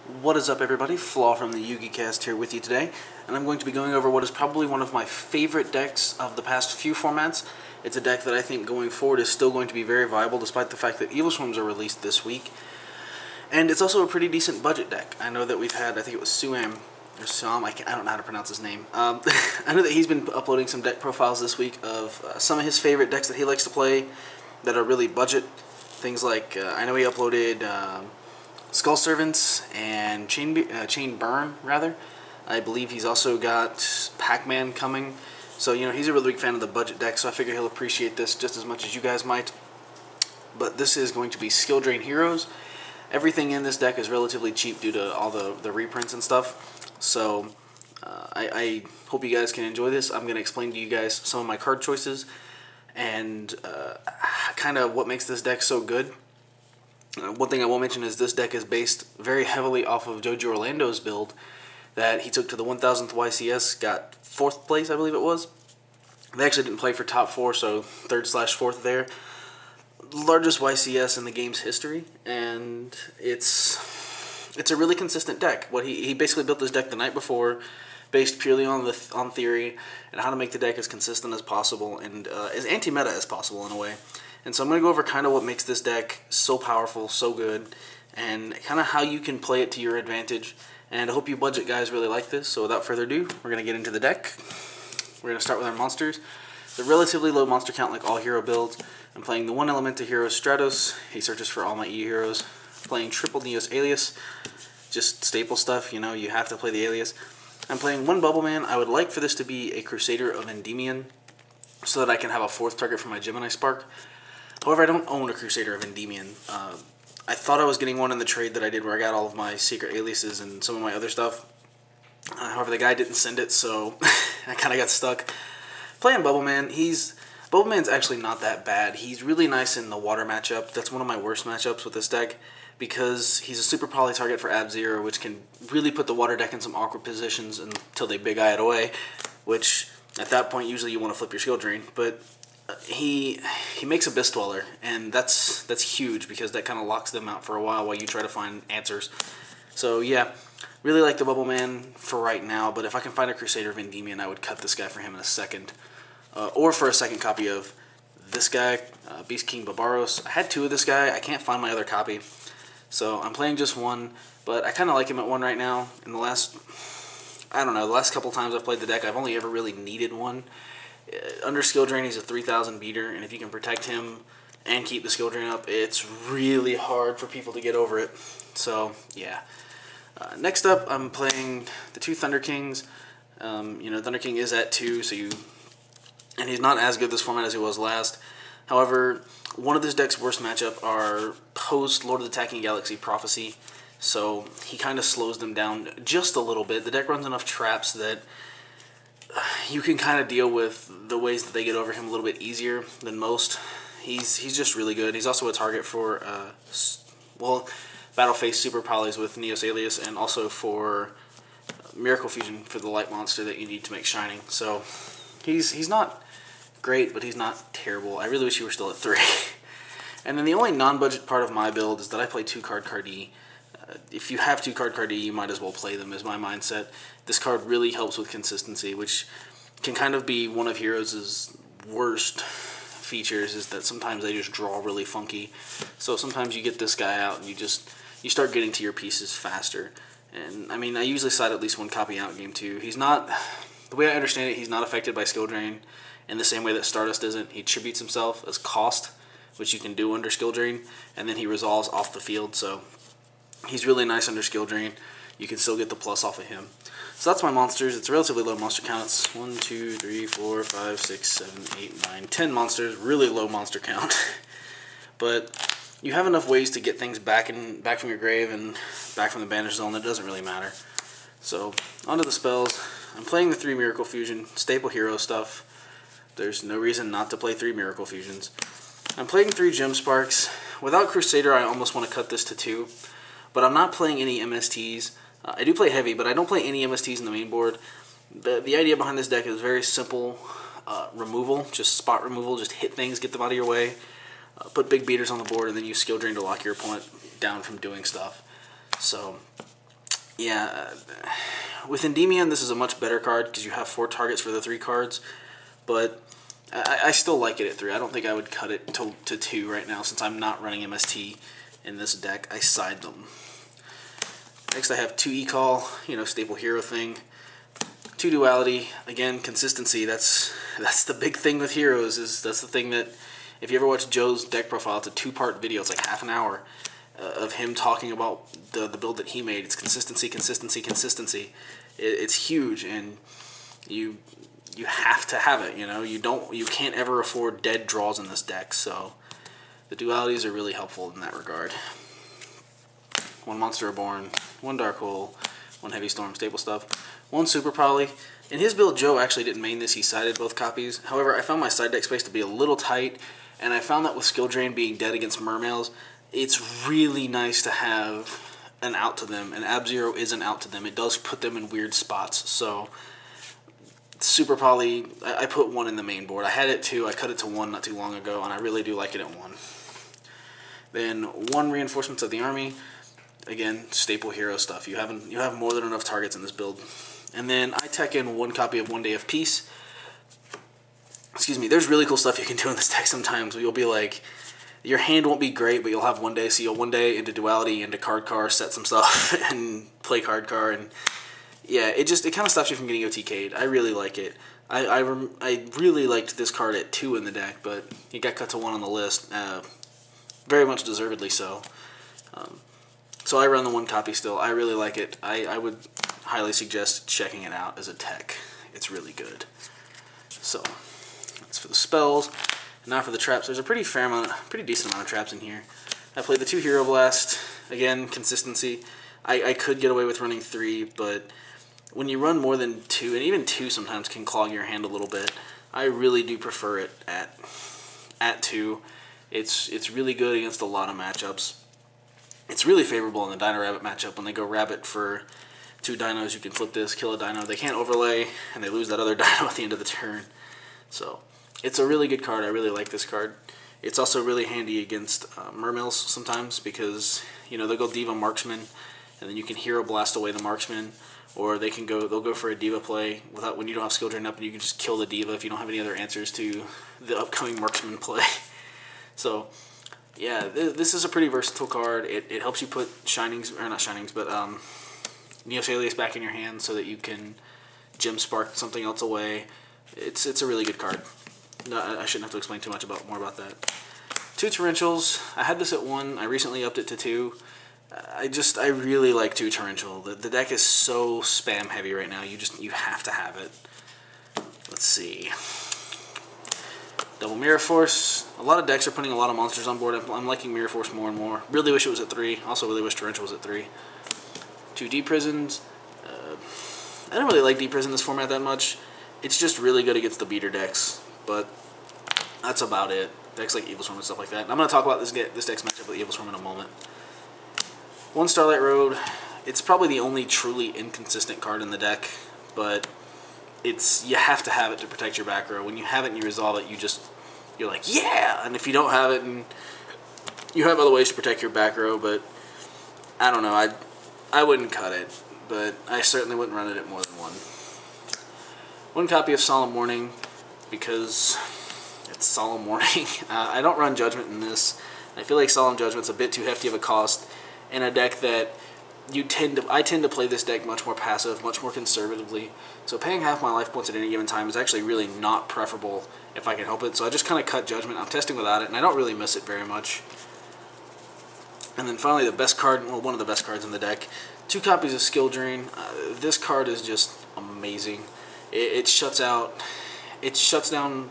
What is up, everybody? Flaw from the YugiCast here with you today, and I'm going to be going over what is probably one of my favorite decks of the past few formats. It's a deck that I think going forward is still going to be very viable despite the fact that Evil Swarms are released this week. And it's also a pretty decent budget deck. I know that we've had, I think it was Suam, or Sam, I don't know how to pronounce his name. I know that he's been uploading some deck profiles this week of some of his favorite decks that he likes to play that are really budget. Things like, I know he uploaded Skull Servants and Chain Burn, rather. I believe he's also got Pac-Man coming. So, you know, he's a really big fan of the budget deck, so I figure he'll appreciate this just as much as you guys might. But this is going to be Skill Drain Heroes. Everything in this deck is relatively cheap due to all the reprints and stuff. So, I hope you guys can enjoy this. I'm going to explain to you guys some of my card choices and kind of what makes this deck so good. One thing I will mention is this deck is based very heavily off of Joji Orlando's build that he took to the 1000th YCS, got 4th place, I believe it was. They actually didn't play for top 4, so 3rd/4th there. Largest YCS in the game's history, and it's a really consistent deck. He basically built this deck the night before, based purely on theory and how to make the deck as consistent as possible and as anti-meta as possible in a way. And so I'm going to go over kind of what makes this deck so powerful, so good, and kind of how you can play it to your advantage. And I hope you budget guys really like this. So without further ado, we're going to get into the deck. We're going to start with our monsters. It's a relatively low monster count like all hero builds. I'm playing the 1 Elemental hero Stratos. He searches for all my E heroes. Playing triple Neos Alias. Just staple stuff, you know, you have to play the Alias. I'm playing 1 Bubble Man. I would like for this to be a Crusader of Endymion so that I can have a 4th target for my Gemini Spark. However, I don't own a Crusader of Endymion. I thought I was getting one in the trade that I did where I got all of my secret aliases and some of my other stuff. However, the guy didn't send it, so I kind of got stuck. Playing Bubble Man, Bubble Man's actually not that bad. He's really nice in the water matchup. That's one of my worst matchups with this deck because he's a super poly target for Ab-Zero, which can really put the water deck in some awkward positions until they big eye it away, which at that point usually you want to flip your skill drain. But he makes Abyss Dweller, and that's huge because that kind of locks them out for a while you try to find answers. So yeah, really like the Bubble Man for right now, but if I can find a Crusader of Endymion, I would cut this guy for him in a second. Or for a second copy of this guy, Beast King Barbaros. I had 2 of this guy. I can't find my other copy. So I'm playing just 1, but I kind of like him at 1 right now. In the last couple times I've played the deck, I've only ever really needed 1. Under skill drain, he's a 3000 beater, and if you can protect him and keep the skill drain up, it's really hard for people to get over it. So yeah. Next up, I'm playing the 2 Thunder Kings. You know, Thunder King is at 2, and he's not as good this format as he was last. However, one of this deck's worst matchup are post Lord of the Attacking Galaxy Prophecy, so he kind of slows them down just a little bit. The deck runs enough traps that you can kind of deal with the ways that they get over him a little bit easier than most. He's just really good. He's also a target for, Battle Phase Super Polys with Neos Alias, and also for Miracle Fusion for the light monster that you need to make Shining. So he's not great, but he's not terrible. I really wish he were still at 3. And then the only non-budget part of my build is that I play 2 Card E. If you have 2 Card E, you might as well play them, is my mindset. This card really helps with consistency, which can kind of be one of Heroes' worst features, is that sometimes they just draw really funky. So sometimes you get this guy out and you start getting to your pieces faster. And I mean, I usually side at least 1 copy out game 2. He's not, the way I understand it, he's not affected by skill drain in the same way that Stardust isn't. He tributes himself as cost, which you can do under skill drain, and then he resolves off the field. So he's really nice under skill drain. You can still get the plus off of him. So that's my monsters. It's a relatively low monster count. It's 1, 2, 3, 4, 5, 6, 7, 8, 9, 10 monsters. Really low monster count. But you have enough ways to get things back from your grave and back from the banish zone. It doesn't really matter. So onto the spells. I'm playing the 3 Miracle Fusion, staple hero stuff. There's no reason not to play 3 Miracle Fusions. I'm playing 3 Gem Sparks. Without Crusader, I almost want to cut this to 2. But I'm not playing any MSTs. I do play heavy, but I don't play any MSTs in the main board. The idea behind this deck is very simple removal, just spot removal, just hit things, get them out of your way. Put big beaters on the board, and then use skill drain to lock your opponent down from doing stuff. So Yeah, with Endymion, this is a much better card because you have 4 targets for the 3 cards, but I still like it at 3. I don't think I would cut it to 2 right now since I'm not running MST in this deck. I side them. Next I have 2 E-Call, staple hero thing. 2 duality, again, consistency. That's the big thing with heroes. That's the thing that, if you ever watch Joe's deck profile, it's a 2-part video. It's like half an hour of him talking about the build that he made. It's consistency, consistency, consistency. It's huge, and you have to have it. You can't ever afford dead draws in this deck. So the dualities are really helpful in that regard. 1 Monster Reborn, 1 Dark Hole, 1 Heavy Storm, staple stuff. 1 Super Poly. In his build, Joe actually didn't main this. He sided both copies. However, I found my side deck space to be a little tight, and I found that with Skill Drain being dead against Mermails, it's really nice to have an out to them, and Ab-Zero is an out to them. It does put them in weird spots, so Super Poly, I put 1 in the main board. I had it 2, I cut it to 1 not too long ago, and I really do like it at 1. Then 1 Reinforcements of the Army. Again, staple hero stuff. You have more than enough targets in this build. And then I tech in 1 copy of 1 Day of Peace. Excuse me, there's really cool stuff you can do in this deck sometimes. You'll be like, your hand won't be great, but you'll have 1 day, so you'll 1 day into duality, into card car, set some stuff, and play card car, and yeah, it kind of stops you from getting OTK'd. I really like it. I really liked this card at 2 in the deck, but it got cut to 1 on the list, very much deservedly so. So I run the 1 copy still. I really like it. I would highly suggest checking it out as a tech. It's really good. So that's for the spells. Now for the traps. There's a pretty decent amount of traps in here. I played the 2 Hero Blast. Again, consistency. I could get away with running 3, but when you run more than 2, and even 2 sometimes can clog your hand a little bit, I really do prefer it at 2. It's really good against a lot of matchups. It's really favorable in the Dino Rabbit matchup. When they go Rabbit for 2 dinos, you can flip this, kill a dino. They can't overlay, and they lose that other dino at the end of the turn. So it's a really good card. I really like this card. It's also really handy against Mermails sometimes because they'll go Diva Marksman, and then you can Hero Blast away the Marksman, or they'll go for a Diva play when you don't have Skill Drain up, and you can just kill the Diva if you don't have any other answers to the upcoming Marksman play. So yeah, this is a pretty versatile card. It helps you put Shinings, or not Shinings, but Neosalius back in your hand so that you can Gem Spark something else away. It's a really good card. No, I shouldn't have to explain too much more about that. 2 Torrentials. I had this at 1. I recently upped it to 2. I really like 2 Torrential. The deck is so spam heavy right now. You have to have it. Let's see. Double Mirror Force. A lot of decks are putting a lot of monsters on board. I'm liking Mirror Force more and more. Really wish it was at 3. Also really wish Torrential was at 3. 2 Deep Prisons. I don't really like Deep Prison in this format that much. It's just really good against the beater decks, but that's about it. Decks like Evil Swarm and stuff like that. And I'm going to talk about this deck's matchup with Evil Swarm in a moment. 1 Starlight Road. It's probably the only truly inconsistent card in the deck, but you have to have it to protect your back row. When you have it and you resolve it, you're like, yeah! And if you don't have it, and you have other ways to protect your back row, but I don't know. I wouldn't cut it, but I certainly wouldn't run it at more than 1. 1 copy of Solemn Warning, because it's Solemn Warning. I don't run Judgment in this. I feel like Solemn Judgment's a bit too hefty of a cost in a deck that I tend to play this deck much more passive, much more conservatively. So paying half my life points at any given time is actually really not preferable if I can help it. So I just kind of cut Judgment. I'm testing without it, and I don't really miss it very much. And then finally the best card, well, one of the best cards in the deck, 2 copies of Skill Drain. This card is just amazing. It shuts down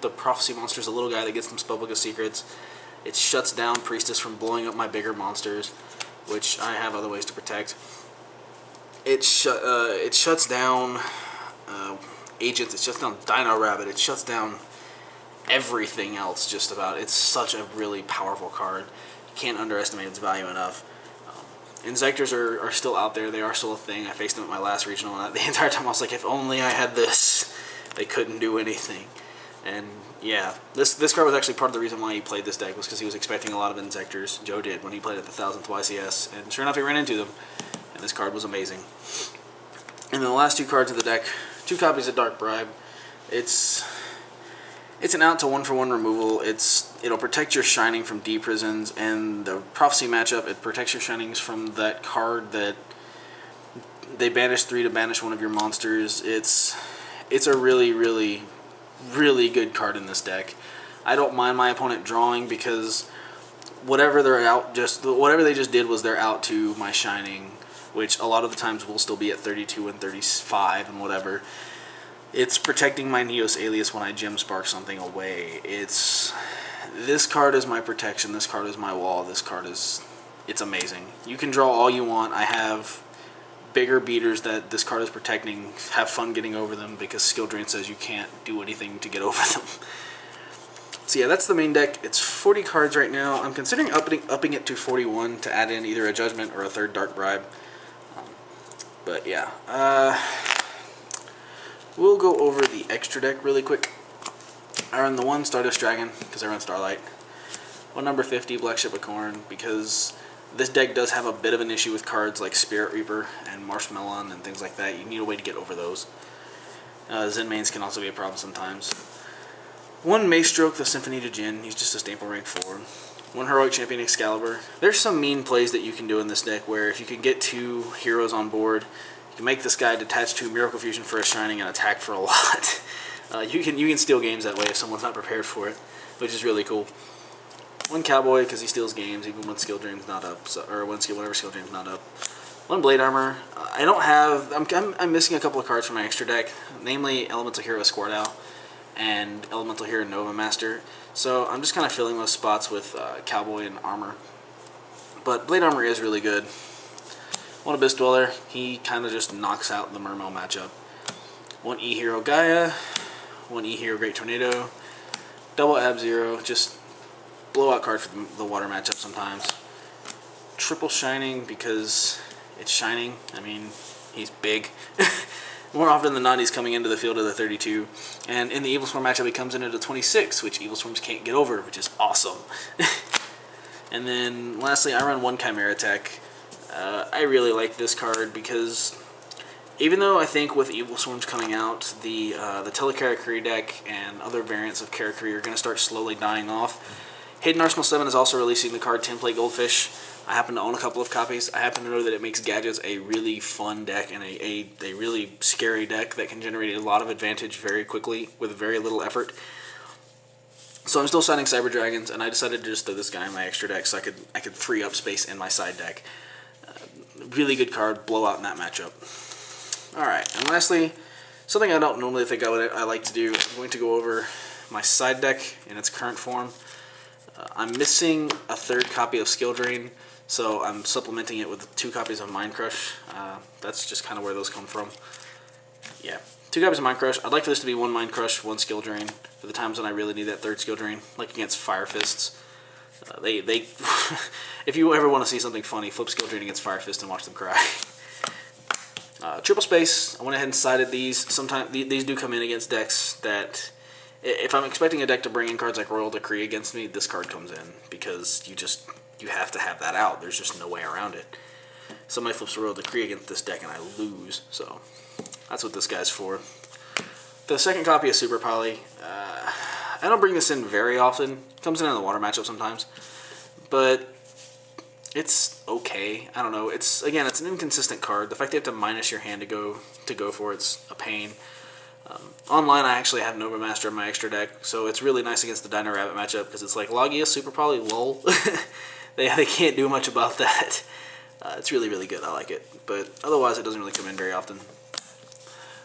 the Prophecy monsters, the little guy that gets them Spellbook of Secrets. It shuts down Priestess from blowing up my bigger monsters, which I have other ways to protect. It shuts down Agents. It shuts down Dino Rabbit. It shuts down everything else just about. It's such a really powerful card. You can't underestimate its value enough. Inzectors are still out there. They are still a thing. I faced them at my last regional, and the entire time I was like, if only I had this. They couldn't do anything. And yeah, this card was actually part of the reason why he played this deck, was because he was expecting a lot of Inzectors. Joe did when he played at the 1000th YCS, and sure enough, he ran into them. and this card was amazing. And then the last 2 cards of the deck, 2 copies of Dark Bribe. It's an out to 1-for-1 removal. It'll protect your Shining from D Prisons, and the Prophecy matchup, it protects your Shinings from that card that they banish 3 to banish one of your monsters. It's a really, really, really good card in this deck. I don't mind my opponent drawing because whatever they just did was they're out to my Shining, which a lot of the times will still be at 32 and 35 and whatever. It's protecting my Neos Alias when I Gem Spark something away. This card is my protection. This card is my wall. This card it's amazing. You can draw all you want. I have bigger beaters that this card is protecting. Have fun getting over them because Skill Drain says you can't do anything to get over them. So yeah, that's the main deck. It's 40 cards right now. I'm considering upping it to 41 to add in either a Judgment or a 3rd Dark Bribe. But yeah. We'll go over the extra deck really quick. I run the 1 Stardust Dragon because I run Starlight. 1 number 50 Black Ship of Corn because this deck does have a bit of an issue with cards like Spirit Reaper and Marshmallow and things like that. You need a way to get over those. Zen Mains can also be a problem sometimes. 1 Maestroke the Symphony to Jin. He's just a staple rank 4. 1 Heroic Champion Excalibur. There's some mean plays that you can do in this deck where if you can get 2 heroes on board, you can make this guy detach to Miracle Fusion for a Shining and attack for a lot. You can steal games that way if someone's not prepared for it, which is really cool. 1 Cowboy because he steals games even when Skill Drain's not up, or whenever Skill Drain's not up. 1 Blade Armor. I don't have. I'm missing a couple of cards from my extra deck, namely Elemental Hero Squirtle and Elemental Hero Nova Master. So I'm just kind of filling those spots with Cowboy and Armor. But Blade Armor is really good. 1 Abyss Dweller, he kind of just knocks out the Mermail matchup. 1 E-Hero Gaia, 1 E-Hero Great Tornado, double Ab-Zero, just blowout card for the water matchup sometimes. Triple Shining because it's Shining. I mean, he's big. More often than not, he's coming into the field at the 32. And in the Evil Swarm matchup, he comes in at a 26, which Evil Swarms can't get over, which is awesome. And then, lastly, I run 1 Chimera Tech. I really like this card because even though I think with Evil Swarms coming out, the Telekarakuri deck and other variants of Karakuri are going to start slowly dying off, Hidden Arsenal 7 is also releasing the card Template Goldfish. I happen to own a couple of copies. I happen to know that it makes Gadgets a really fun deck and a really scary deck that can generate a lot of advantage very quickly with very little effort. So I'm still signing Cyber Dragons, and I decided to just throw this guy in my extra deck so I could free up space in my side deck. Really good card, blowout in that matchup. Alright, and lastly, something I don't normally think I like to do, I'm going to go over my side deck in its current form. I'm missing a 3rd copy of Skill Drain, so I'm supplementing it with 2 copies of Mind Crush. That's just kind of where those come from. Yeah, 2 copies of Mind Crush. I'd like for this to be 1 Mind Crush, 1 Skill Drain, for the times when I really need that 3rd Skill Drain, like against Fire Fists. If you ever want to see something funny, flip Skill Drain against Fire Fist and watch them cry. Triple Space, I went ahead and sided these. Sometimes these do come in against decks that, if I'm expecting a deck to bring in cards like Royal Decree against me, this card comes in because you have to have that out. There's just no way around it. Somebody flips a Royal Decree against this deck and I lose, so that's what this guy's for. The 2nd copy of Super Poly, I don't bring this in very often. It comes in the water matchup sometimes, but it's okay. I don't know. It's an inconsistent card. The fact that you have to minus your hand to go for it's a pain. Online, I actually have Nova Master in my extra deck, so it's really nice against the Dino Rabbit matchup because it's like Logia, Super Poly, lol. they can't do much about that. It's really, really good. I like it, but otherwise, it doesn't really come in very often.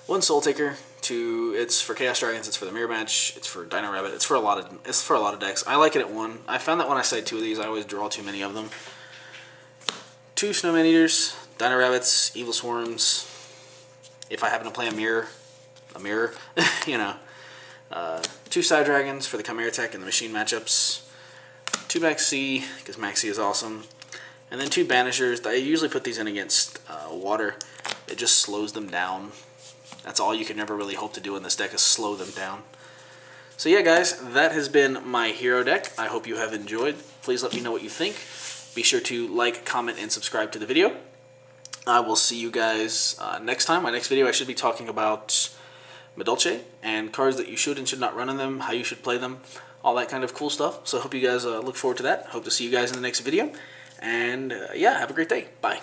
1 Soul Taker. It's for Chaos Dragons, it's for the Mirror Match, it's for Dino Rabbit, it's for a lot of decks. I like it at 1. I found that when I side 2 of these, I always draw too many of them. 2 Snowman Eaters, Dino Rabbits, Evil Swarms. If I happen to play a mirror, you know. 2 Side Dragons for the Chimera Tech and the Machine matchups. 2 Maxi, because Maxi is awesome. And then 2 Banishers. I usually put these in against water. It just slows them down. That's all you can ever really hope to do in this deck is slow them down. So yeah, guys, that has been my hero deck. I hope you have enjoyed. Please let me know what you think. Be sure to like, comment, and subscribe to the video. I will see you guys next time. My next video, I should be talking about Medolce and cards that you should and should not run in them, how you should play them, all that kind of cool stuff. So I hope you guys look forward to that. Hope to see you guys in the next video. And yeah, have a great day. Bye.